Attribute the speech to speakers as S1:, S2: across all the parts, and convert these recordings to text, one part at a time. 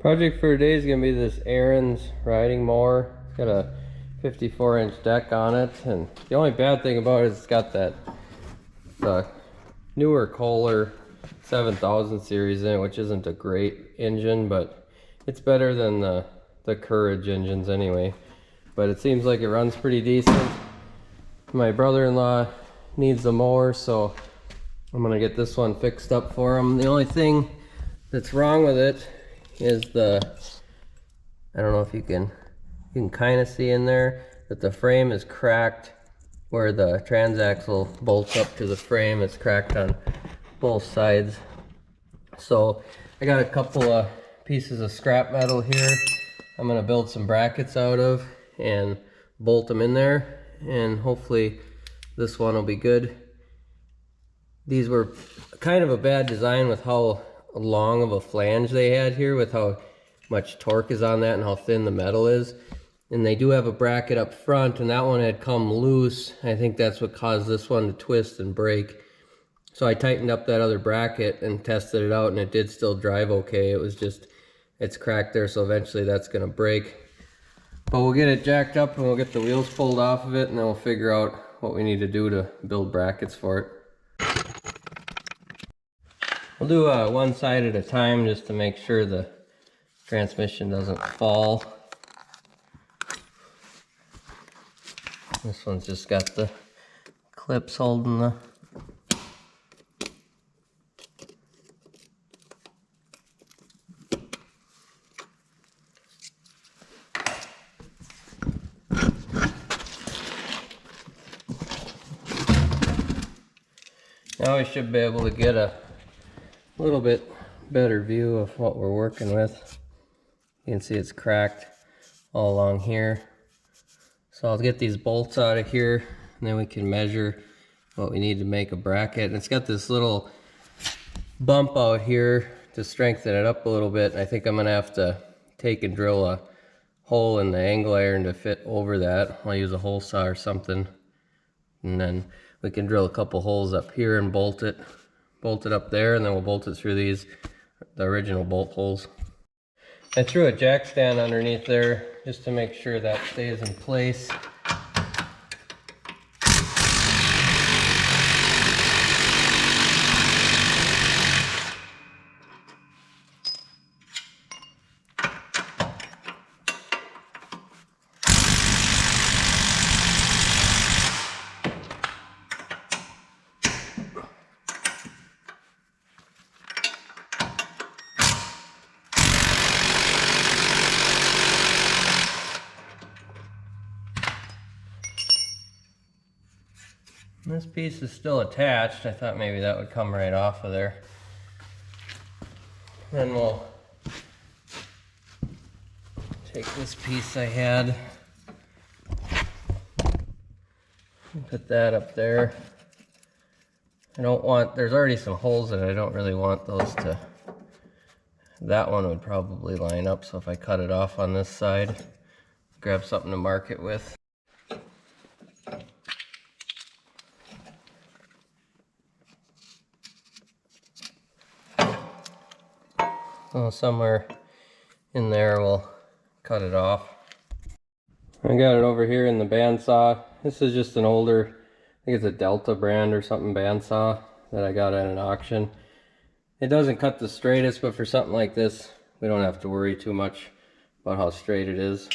S1: Project for today is going to be this Ariens riding mower. It's got a 54-inch deck on it, and the only bad thing about it is it's got the newer Kohler 7000 series in it, which isn't a great engine, but it's better than the Courage engines anyway. But it seems like it runs pretty decent. My brother-in-law needs a mower, so I'm going to get this one fixed up for him. The only thing that's wrong with it is I don't know if you can kind of see in there that the frame is cracked where the transaxle bolts up to the frame. It's cracked on both sides. So I got a couple of pieces of scrap metal here I'm going to build some brackets out of and bolt them in there, and hopefully this one will be good. These were kind of a bad design with how long of a flange they had here, with how much torque is on that and how thin the metal is. And they do have a bracket up front, and that one had come loose. I think that's what caused this one to twist and break. So I tightened up that other bracket and tested it out, and it did still drive okay. It was just, it's cracked there, so eventually that's gonna break. But we'll get it jacked up and we'll get the wheels pulled off of it, and then we'll figure out what we need to do to build brackets for it. We'll do one side at a time just to make sure the transmission doesn't fall. This one's just got the clips holding the Now we should be able to get a little bit better view of what we're working with. You can see it's cracked all along here. So I'll get these bolts out of here, and then we can measure what we need to make a bracket. And it's got this little bump out here to strengthen it up a little bit. I think I'm gonna have to take and drill a hole in the angle iron to fit over that. I'll use a hole saw or something, and then we can drill a couple holes up here and bolt it up there, and then we'll bolt it through the original bolt holes. I threw a jack stand underneath there just to make sure that stays in place. This piece is still attached. I thought maybe that would come right off of there. Then we'll take this piece I had and put that up there. There's already some holes in it. I don't really want those to, that one would probably line up, so if I cut it off on this side, grab something to mark it with. So somewhere in there we'll cut it off. I got it over here in the bandsaw. This is just an older, I think it's a Delta brand or something bandsaw that I got at an auction. It doesn't cut the straightest, but for something like this, we don't have to worry too much about how straight it is.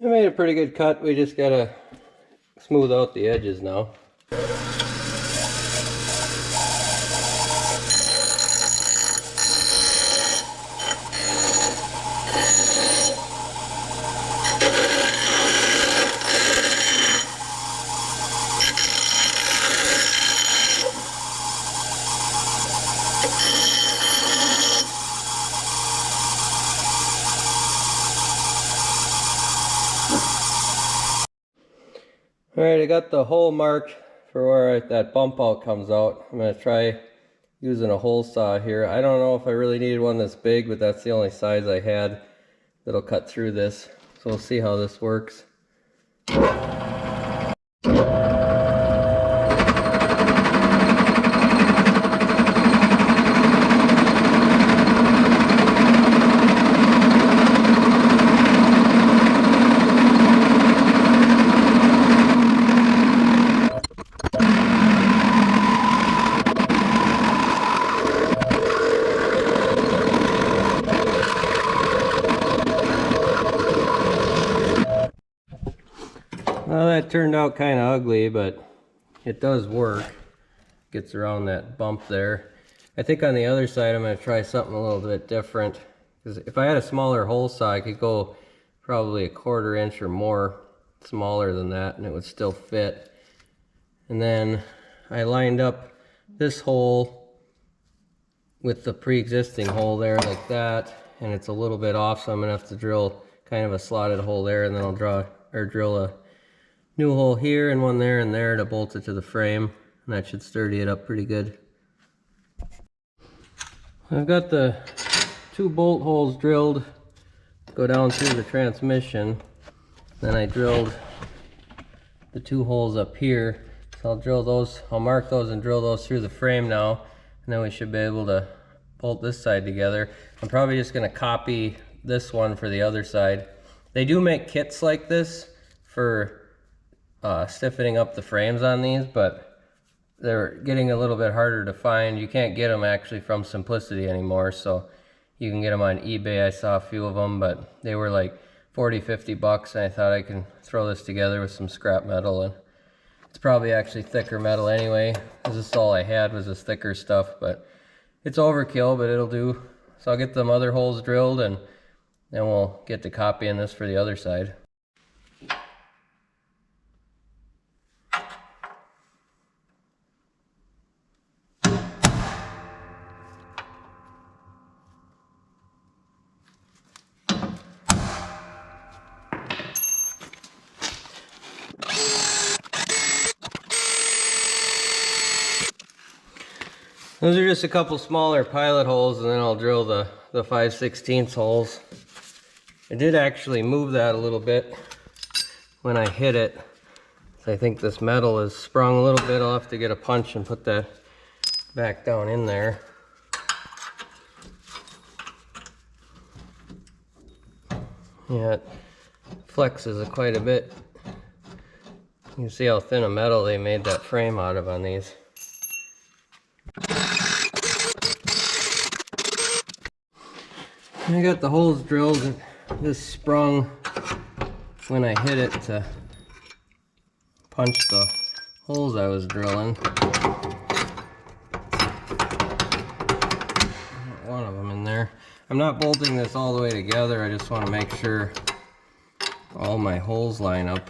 S1: I made a pretty good cut. We just gotta smooth out the edges now. Alright, I got the hole marked for where that bump out comes out. I'm going to try using a hole saw here. I don't know if I really needed one this big, but that's the only size I had that'll cut through this. So we'll see how this works. Well, that turned out kind of ugly, but it does work. Gets around that bump there. I think on the other side I'm going to try something a little bit different. Because if I had a smaller hole saw, I could go probably 1/4 inch or more smaller than that and it would still fit. And then I lined up this hole with the pre-existing hole there like that, and it's a little bit off, so I'm going to have to drill kind of a slotted hole there, and then I'll drill a new hole here and one there and there to bolt it to the frame, and that should sturdy it up pretty good. I've got the 2 bolt holes drilled, go down through the transmission. Then I drilled the 2 holes up here, so I'll drill those, I'll mark those and drill those through the frame now, and then we should be able to bolt this side together. I'm probably just going to copy this one for the other side. They do make kits like this for stiffening up the frames on these, but they're getting a little bit harder to find. You can't get them actually from Simplicity anymore, so you can get them on eBay. I saw a few of them, but they were like 40-50 bucks, and I thought I can throw this together with some scrap metal, and it's probably actually thicker metal anyway, because this is all I had was this thicker stuff, but it's overkill, but it'll do. So I'll get them other holes drilled, and then we'll get to copying this for the other side. Those are just a couple smaller pilot holes, and then I'll drill the 5/16 holes. I did actually move that a little bit when I hit it. So I think this metal is sprung a little bit. I'll have to get a punch and put that back down in there. Yeah, it flexes quite a bit. You can see how thin a metal they made that frame out of on these. I got the holes drilled, and this sprung when I hit it to punch the holes I was drilling. One of them in there. I'm not bolting this all the way together, I just want to make sure all my holes line up,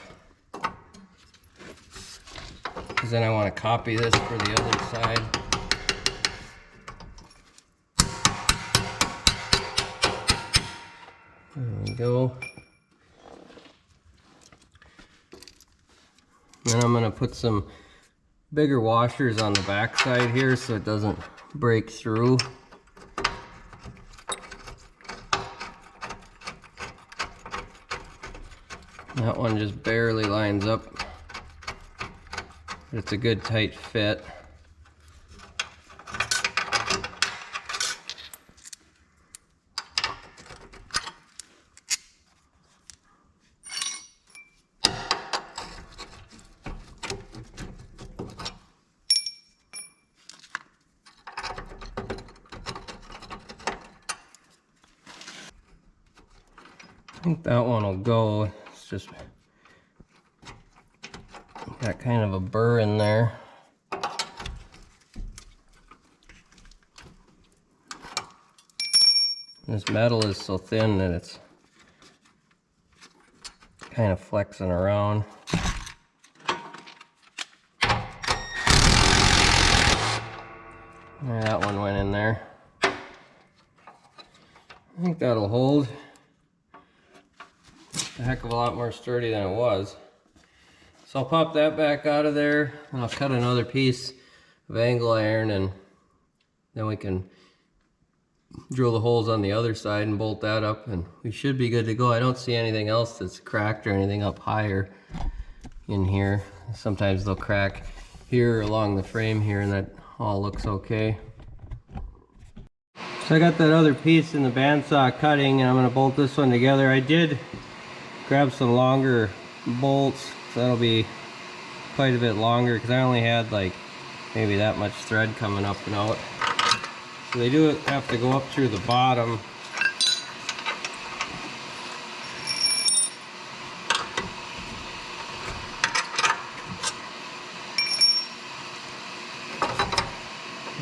S1: because then I want to copy this for the other side. There we go. Then I'm going to put some bigger washers on the back side here so it doesn't break through. That one just barely lines up. It's a good tight fit. I think that one will go. It's just got kind of a burr in there. This metal is so thin that it's kind of flexing around. Yeah, that one went in there. I think that'll hold. A heck of a lot more sturdy than it was. So I'll pop that back out of there, and I'll cut another piece of angle iron, and then we can drill the holes on the other side and bolt that up, and we should be good to go. I don't see anything else that's cracked or anything up higher in here. Sometimes they'll crack here along the frame here, and that all looks okay. So I got that other piece in the bandsaw cutting, and I'm going to bolt this one together. I did grab some longer bolts, so that'll be quite a bit longer because I only had like maybe that much thread coming up and out. So they do have to go up through the bottom.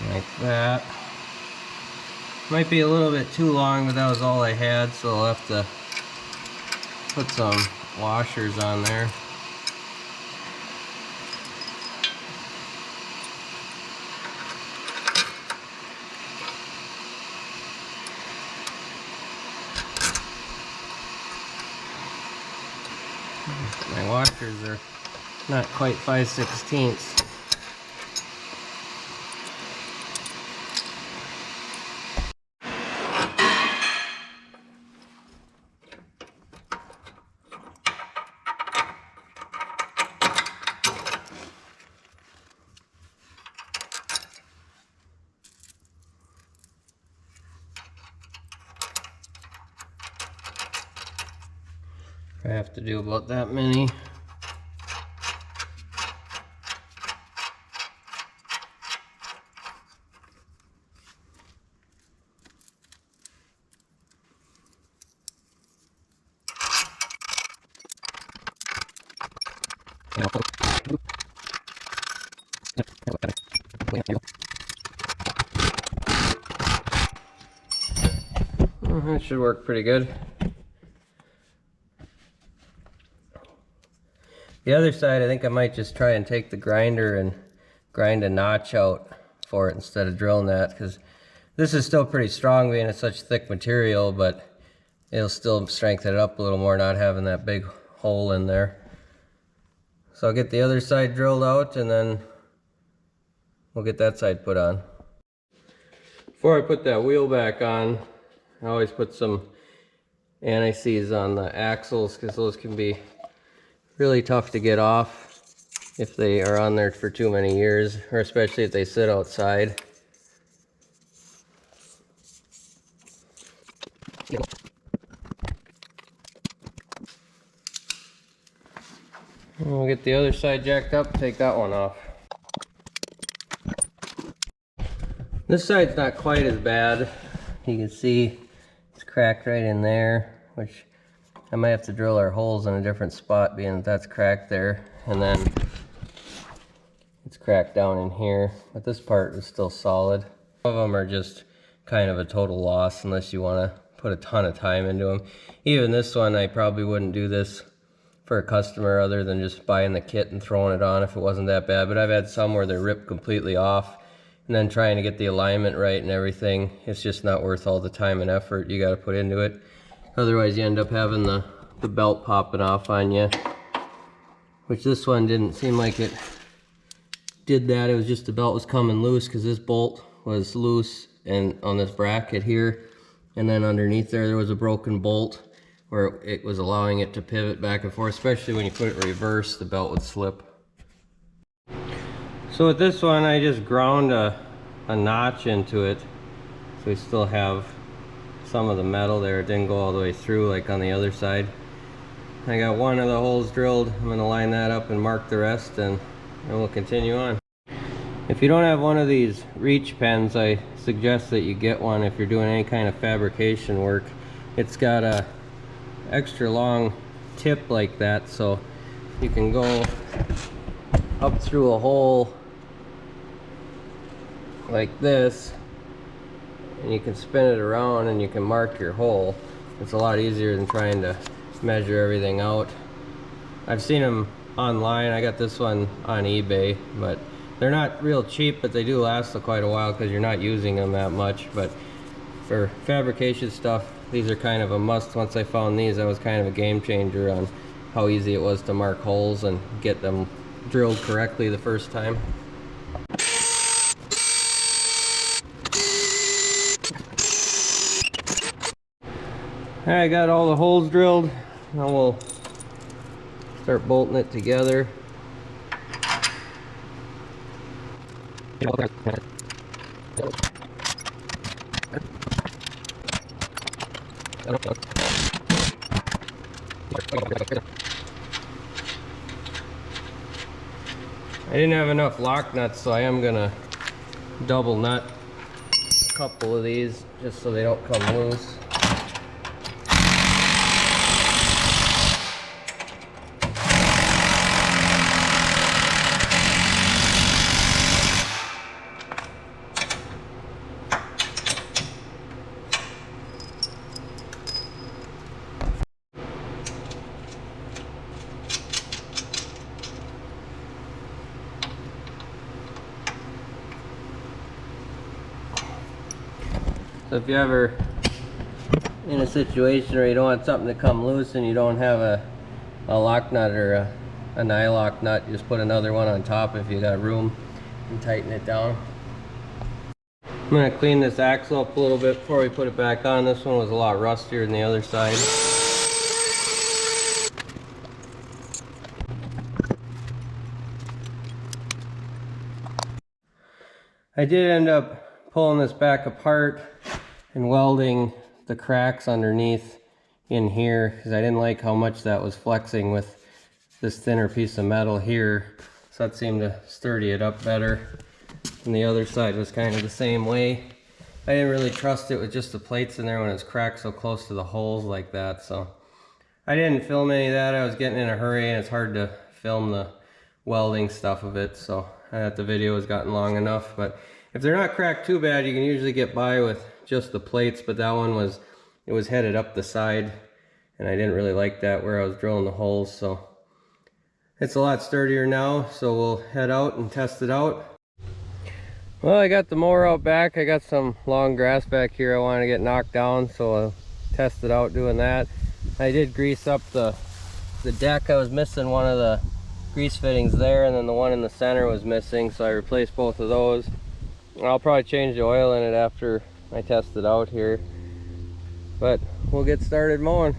S1: Like that. Might be a little bit too long, but that was all I had, so I'll have to put some washers on there. My washers are not quite 5/16. I have to do about that many. That should work pretty good. The other side, I think I might just try and take the grinder and grind a notch out for it instead of drilling that, because this is still pretty strong being it's such thick material, but it'll still strengthen it up a little more not having that big hole in there. So I'll get the other side drilled out, and then we'll get that side put on. Before I put that wheel back on, I always put some anti-seize on the axles, because those can be really tough to get off if they are on there for too many years, or especially if they sit outside. And we'll get the other side jacked up, take that one off. This side's not quite as bad. You can see it's cracked right in there, which I might have to drill our holes in a different spot, being that that's cracked there, and then it's cracked down in here, but this part is still solid. Some of them are just kind of a total loss unless you want to put a ton of time into them. Even this one, I probably wouldn't do this for a customer other than just buying the kit and throwing it on if it wasn't that bad, but I've had some where they're ripped completely off, and then trying to get the alignment right and everything, it's just not worth all the time and effort you got to put into it. Otherwise you end up having the belt popping off on you, which this one didn't seem like it did that. It was just the belt was coming loose because this bolt was loose and on this bracket here, and then underneath there was a broken bolt where it was allowing it to pivot back and forth, especially when you put it in reverse, the belt would slip. So with this one, I just ground a notch into it, so we still have some of the metal there. It didn't go all the way through like on the other side. I got one of the holes drilled. I'm going to line that up and mark the rest, and we'll continue on. If you don't have one of these reach pens, I suggest that you get one if you're doing any kind of fabrication work. It's got a extra long tip like that, so you can go up through a hole like this, and you can spin it around and you can mark your hole. It's a lot easier than trying to measure everything out. I've seen them online. I got this one on eBay, but they're not real cheap, but they do last quite a while because you're not using them that much. But for fabrication stuff, these are kind of a must. Once I found these, that was kind of a game changer on how easy it was to mark holes and get them drilled correctly the first time. Alright, I got all the holes drilled. Now we'll start bolting it together. I didn't have enough lock nuts, so I am gonna double nut a couple of these just so they don't come loose. So if you're ever in a situation where you don't want something to come loose and you don't have a lock nut or an eye lock nut, you just put another one on top if you got room and tighten it down. I'm going to clean this axle up a little bit before we put it back on. This one was a lot rustier than the other side. I did end up pulling this back apart and welding the cracks underneath in here because I didn't like how much that was flexing with this thinner piece of metal here, so that seemed to sturdy it up better. And the other side was kind of the same way. I didn't really trust it with just the plates in there when it's cracked so close to the holes like that, so I didn't film any of that. I was getting in a hurry and it's hard to film the welding stuff of it, so I thought the video has gotten long enough. But if they're not cracked too bad, you can usually get by with just the plates, but that one was headed up the side and I didn't really like that where I was drilling the holes. So it's a lot sturdier now, so we'll head out and test it out. Well, I got the mower out back. I got some long grass back here I want to get knocked down, so I'll test it out doing that. I did grease up the deck. I was missing one of the grease fittings there, and then the one in the center was missing, so I replaced both of those. I'll probably change the oil in it after I test it out here, but we'll get started mowing.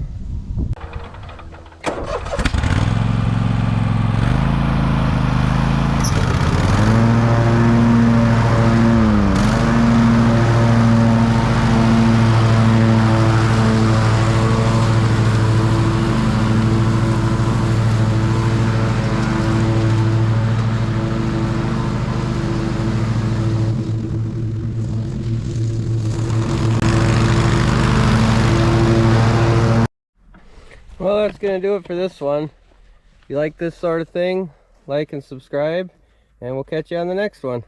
S1: Well, that's going to do it for this one. If you like this sort of thing, like and subscribe, and we'll catch you on the next one.